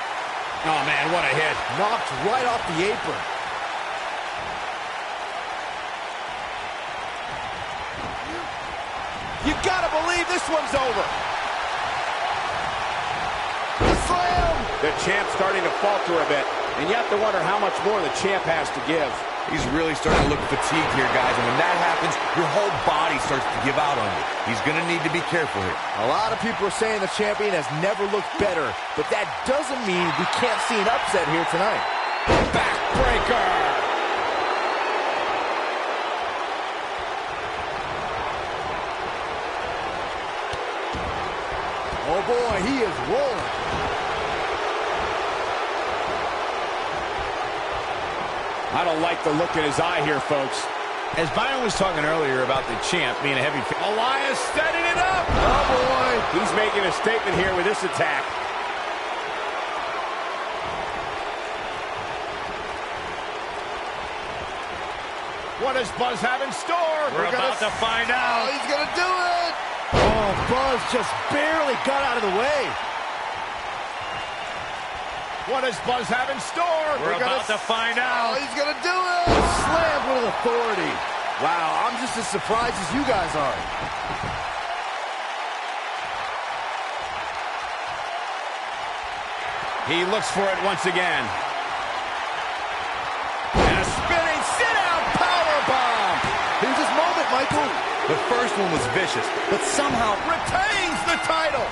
Oh, man, what a hit. Knocked right off the apron. You gotta believe this one's over. Slam! The champ's starting to falter a bit, and you have to wonder how much more the champ has to give. He's really starting to look fatigued here, guys, and when that happens, your whole body starts to give out on you. He's going to need to be careful here. A lot of people are saying the champion has never looked better, but that doesn't mean we can't see an upset here tonight. Backbreaker! Oh boy, he is rolling. I don't like the look in his eye here, folks. As Byron was talking earlier about the champ being a heavy... Elias setting it up! Oh, boy. He's making a statement here with this attack. What does Buzz have in store? We're about to find out. Oh, he's going to do it! Oh, Buzz just barely got out of the way. What does Buzz have in store? We're about to find out. Oh, he's going to do it! Slammed with authority. Wow, I'm just as surprised as you guys are. He looks for it once again. first one was vicious, but somehow retains the title.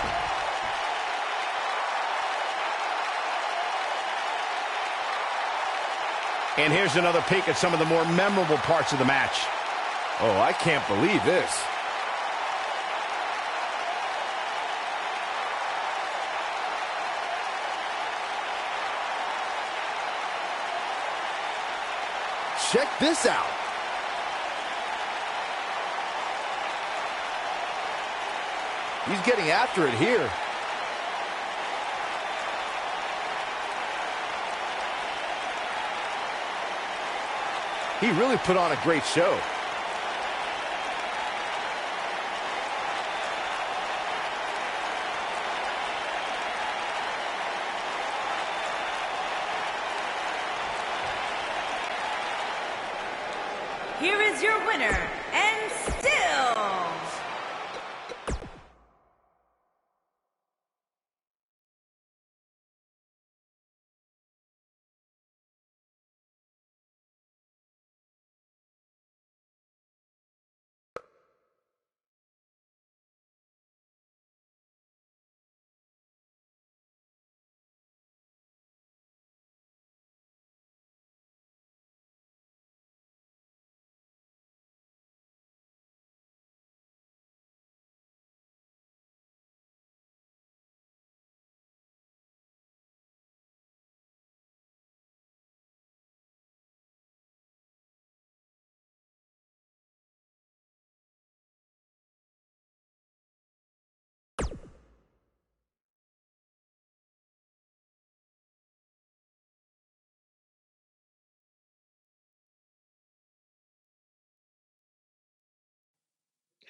And here's another peek at some of the more memorable parts of the match. Oh, I can't believe this. Check this out. He's getting after it here. He really put on a great show. Here is your winner, and still...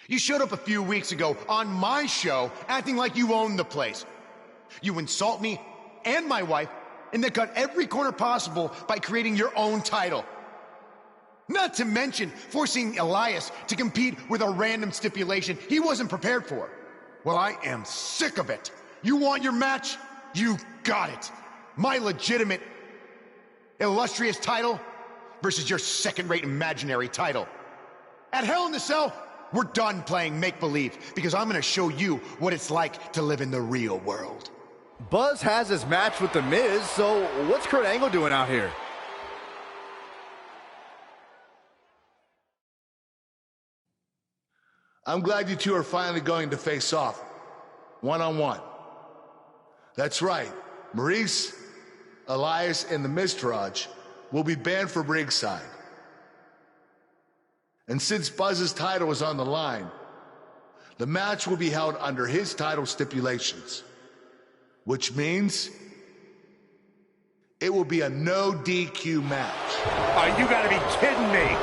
You showed up a few weeks ago on my show acting like you owned the place. You insult me and my wife and then cut every corner possible by creating your own title. Not to mention forcing Elias to compete with a random stipulation he wasn't prepared for. Well, I am sick of it. You want your match? You got it. My legitimate, illustrious title versus your second-rate imaginary title. At Hell in the Cell, we're done playing make-believe because I'm going to show you what it's like to live in the real world. Buzz has his match with The Miz, so what's Kurt Angle doing out here? I'm glad you two are finally going to face off, one-on-one. That's right, Maurice, Elias, and the Miztourage will be banned from ringside. And since Buzz's title is on the line, the match will be held under his title stipulations, which means it will be a no DQ match. Oh, you gotta be kidding me.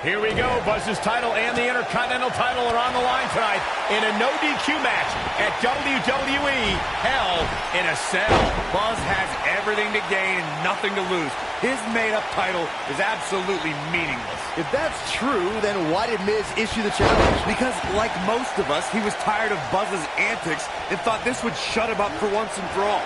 Here we go. Buzz's title and the Intercontinental title are on the line tonight in a no DQ match at WWE Hell in a Cell. Buzz has everything to gain and nothing to lose. His made-up title is absolutely meaningless. If that's true, then why did Miz issue the challenge? Because, like most of us, he was tired of Buzz's antics and thought this would shut him up for once and for all.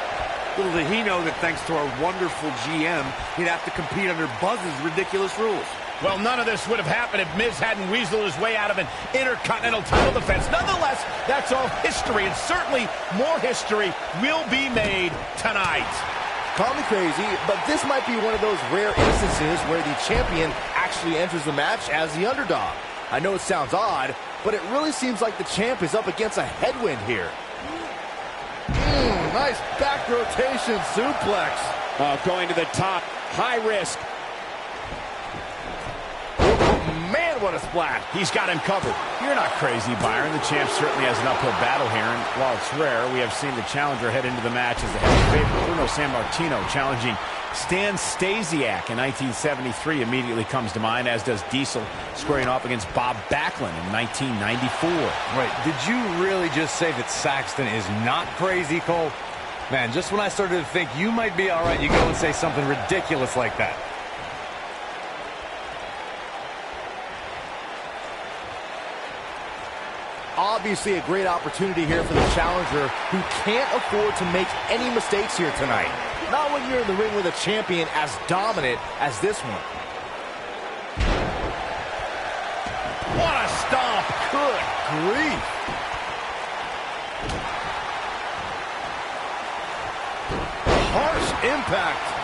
Little did he know that thanks to our wonderful GM, he'd have to compete under Buzz's ridiculous rules. Well, none of this would have happened if Miz hadn't weaseled his way out of an Intercontinental title defense. Nonetheless, that's all history, and certainly more history will be made tonight. Call me crazy, but this might be one of those rare instances where the champion actually enters the match as the underdog. I know it sounds odd, but it really seems like the champ is up against a headwind here. Nice back rotation suplex. Going to the top, high risk. Man, what what a splash. He's got him covered. You're not crazy, Byron. The champ certainly has an uphill battle here, and while it's rare, we have seen the challenger head into the match as the heavy favorite. Bruno Sammartino challenging Stan Stasiak in 1973 immediately comes to mind, as does Diesel squaring off against Bob Backlund in 1994. Wait, did you really just say that Saxton is not crazy, Cole? Man, just when I started to think you might be all right, you go and say something ridiculous like that. Obviously a great opportunity here for the challenger, who can't afford to make any mistakes here tonight. Not when you're in the ring with a champion as dominant as this one. What a stomp. Good grief. Harsh impact.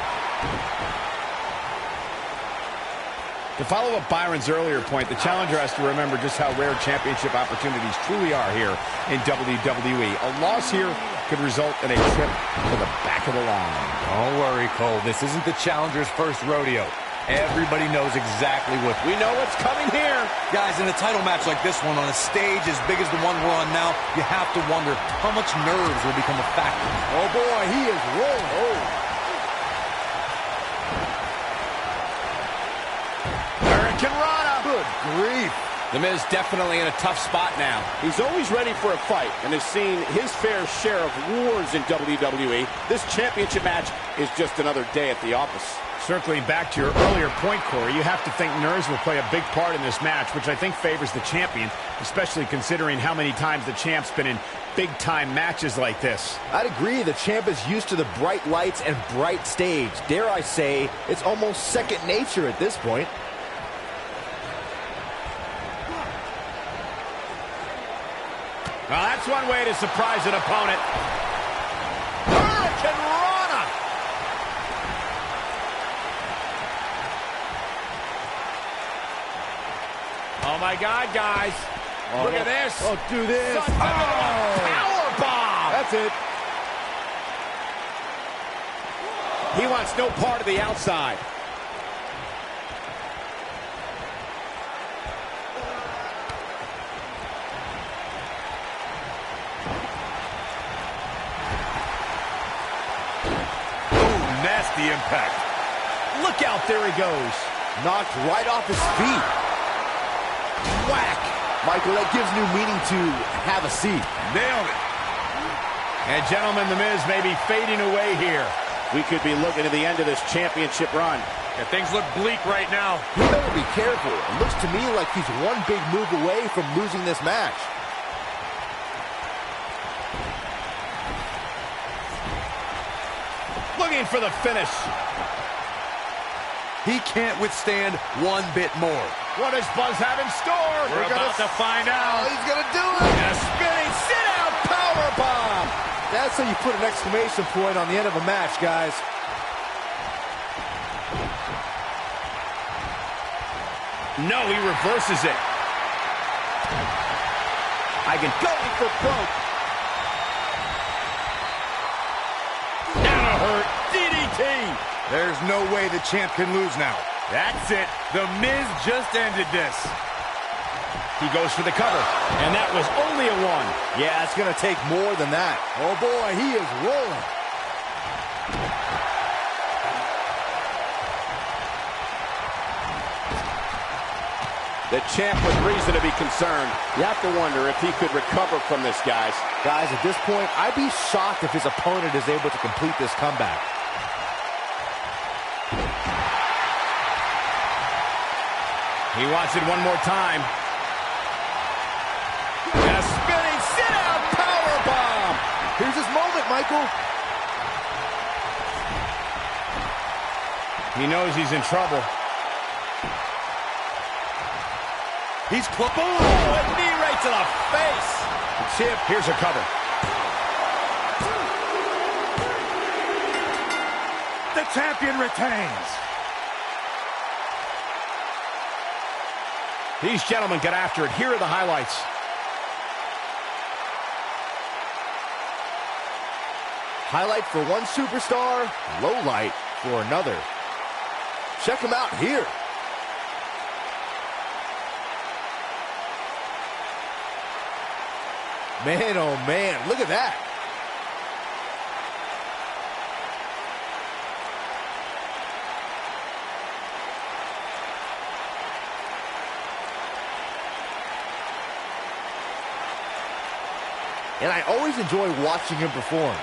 To follow up Byron's earlier point, the challenger has to remember just how rare championship opportunities truly are here in WWE. A loss here could result in a trip to the back of the line. Don't worry, Cole. This isn't the challenger's first rodeo. Everybody knows exactly what... We know what's coming here. Guys, in a title match like this one, on a stage as big as the one we're on now, you have to wonder how much nerves will become a factor. Oh, boy, he is rolling. Oh. Good grief. The Miz definitely in a tough spot now. He's always ready for a fight and has seen his fair share of wars in WWE. This championship match is just another day at the office. Circling back to your earlier point, Corey, you have to think nerves will play a big part in this match, which I think favors the champion, especially considering how many times the champ's been in big-time matches like this. I'd agree. The champ is used to the bright lights and bright stage. Dare I say, it's almost second nature at this point. Well, that's one way to surprise an opponent. Hurricane Rana! Oh, my God, guys. Look at this. Oh, do this. Power bomb. That's it. He wants no part of the outside. The impact. Look out, there he goes. Knocked right off his feet. Whack. Michael, that gives new meaning to have a seat. Nailed it. And gentlemen, The Miz may be fading away here. We could be looking at the end of this championship run. Yeah, things look bleak right now. He better be careful. It looks to me like he's one big move away from losing this match. Looking for the finish. He can't withstand one bit more. What does Buzz have in store? We're about to find out. He's going to do it. And a spinning sit-out powerbomb. That's how you put an exclamation point on the end of a match, guys. No, he reverses it. I can go for broke. Hurt. DDT. There's no way the champ can lose now. That's it. The Miz just ended this. He goes for the cover, and that was only a one. Yeah, it's going to take more than that. Oh, boy, he is rolling. The champ with reason to be concerned. You have to wonder if he could recover from this, guys. Guys, at this point, I'd be shocked if his opponent is able to complete this comeback. He wants it one more time. And a spinning sit-out powerbomb. Here's his moment, Michael. He knows he's in trouble. He's boom! A knee right to the face. The champ, here's a cover. The champion retains. These gentlemen get after it. Here are the highlights. Highlight for one superstar, low light for another. Check him out here. Man, oh man, look at that. And I always enjoy watching him perform.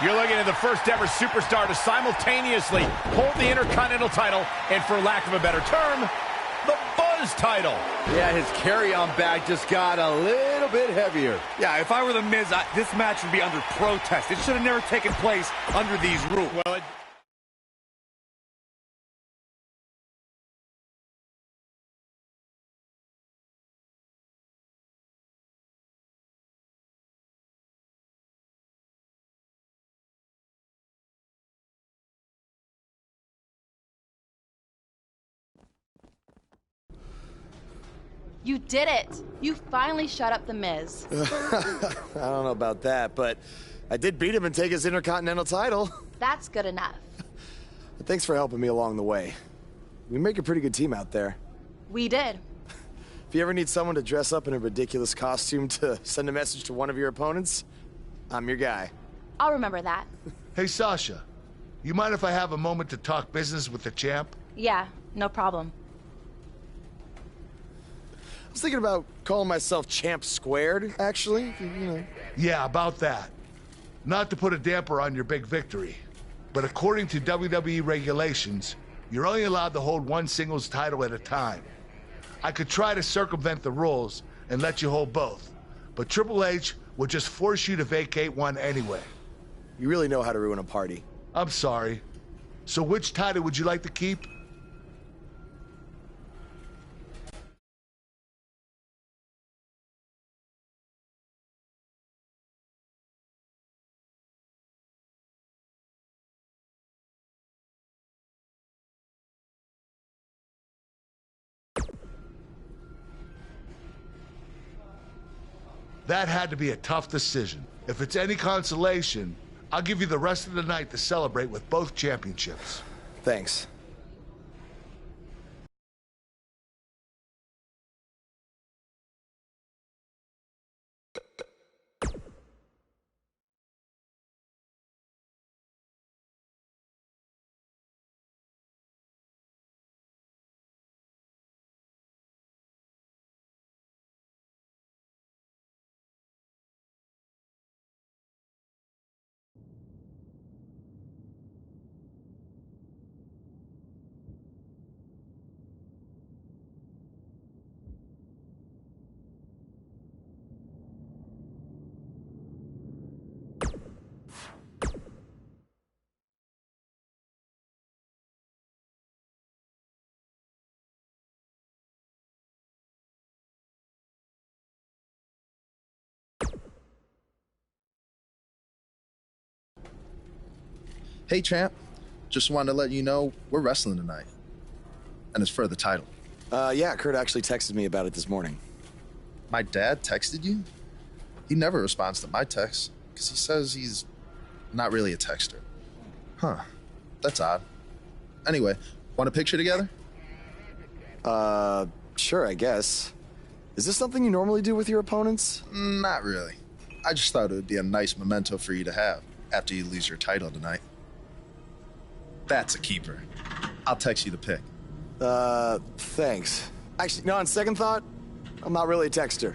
You're looking at the first ever superstar to simultaneously hold the Intercontinental title and, for lack of a better term, the Buzz title. Yeah, his carry-on bag just got a little bit heavier. Yeah, if I were The Miz, this match would be under protest. It should have never taken place under these rules. Well, You did it. You finally shut up The Miz. I don't know about that, but I did beat him and take his Intercontinental title. That's good enough. But thanks for helping me along the way. We make a pretty good team out there. We did. If you ever need someone to dress up in a ridiculous costume to send a message to one of your opponents, I'm your guy. I'll remember that. Hey, Sasha, you mind if I have a moment to talk business with the champ? Yeah, no problem. I was thinking about calling myself Champ Squared, actually. You know. Yeah, about that. Not to put a damper on your big victory, but according to WWE regulations, you're only allowed to hold one singles title at a time. I could try to circumvent the rules and let you hold both, but Triple H would just force you to vacate one anyway. You really know how to ruin a party. I'm sorry. So which title would you like to keep? That had to be a tough decision. If it's any consolation, I'll give you the rest of the night to celebrate with both championships. Thanks. Hey, champ. Just wanted to let you know we're wrestling tonight. And it's for the title. Yeah, Kurt actually texted me about it this morning. My dad texted you? He never responds to my texts because he says he's not really a texter. Huh. That's odd. Anyway, want a picture together? Sure, I guess. Is this something you normally do with your opponents? Not really. I just thought it would be a nice memento for you to have after you lose your title tonight. That's a keeper. I'll text you the pic. Thanks. Actually, no, on second thought, I'm not really a texter.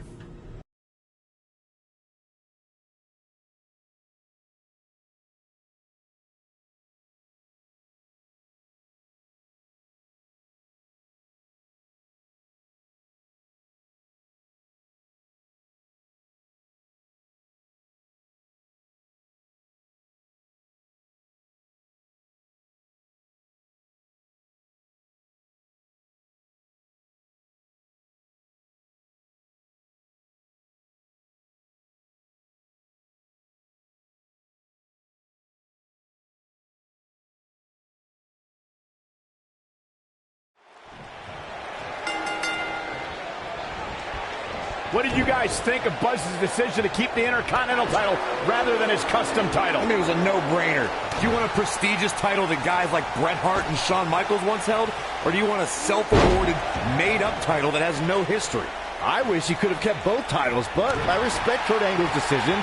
What did you guys think of Buzz's decision to keep the Intercontinental title rather than his custom title? I mean, it was a no-brainer. Do you want a prestigious title that guys like Bret Hart and Shawn Michaels once held? Or do you want a self-awarded, made-up title that has no history? I wish he could have kept both titles, but I respect Kurt Angle's decision.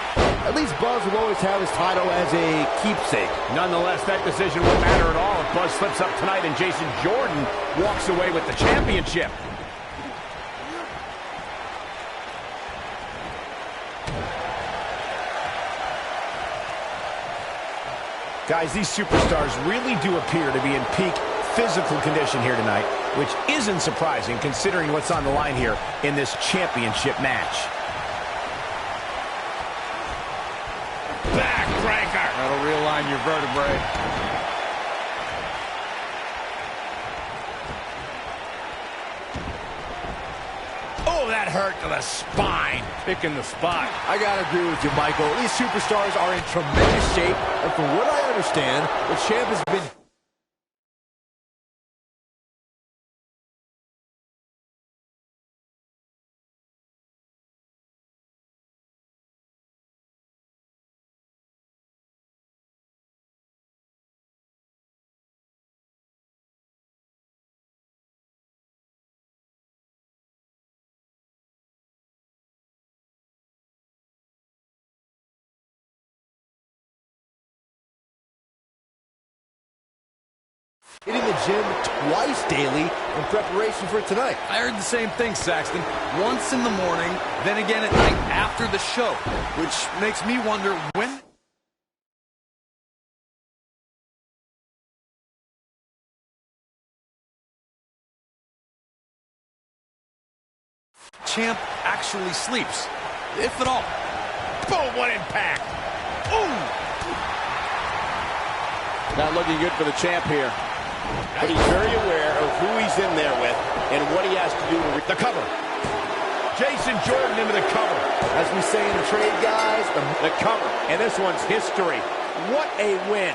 At least Buzz will always have his title as a keepsake. Nonetheless, that decision won't matter at all if Buzz slips up tonight and Jason Jordan walks away with the championship. Guys, these superstars really do appear to be in peak physical condition here tonight, which isn't surprising considering what's on the line here in this championship match. Backbreaker. That'll realign your vertebrae. Oh, that hurt to the spine. Picking the spot. I gotta agree with you, Michael. These superstars are in tremendous shape, and from what I understand, the champ has been... hitting the gym twice daily in preparation for tonight. I heard the same thing, Saxton. Once in the morning, then again at night after the show, which makes me wonder when... champ actually sleeps, if at all. Boom, what impact. Ooh. Not looking good for the champ here. But he's very aware of who he's in there with and what he has to do to the cover. Jason Jordan into the cover. As we say in the trade, guys, the cover. And this one's history. What a win.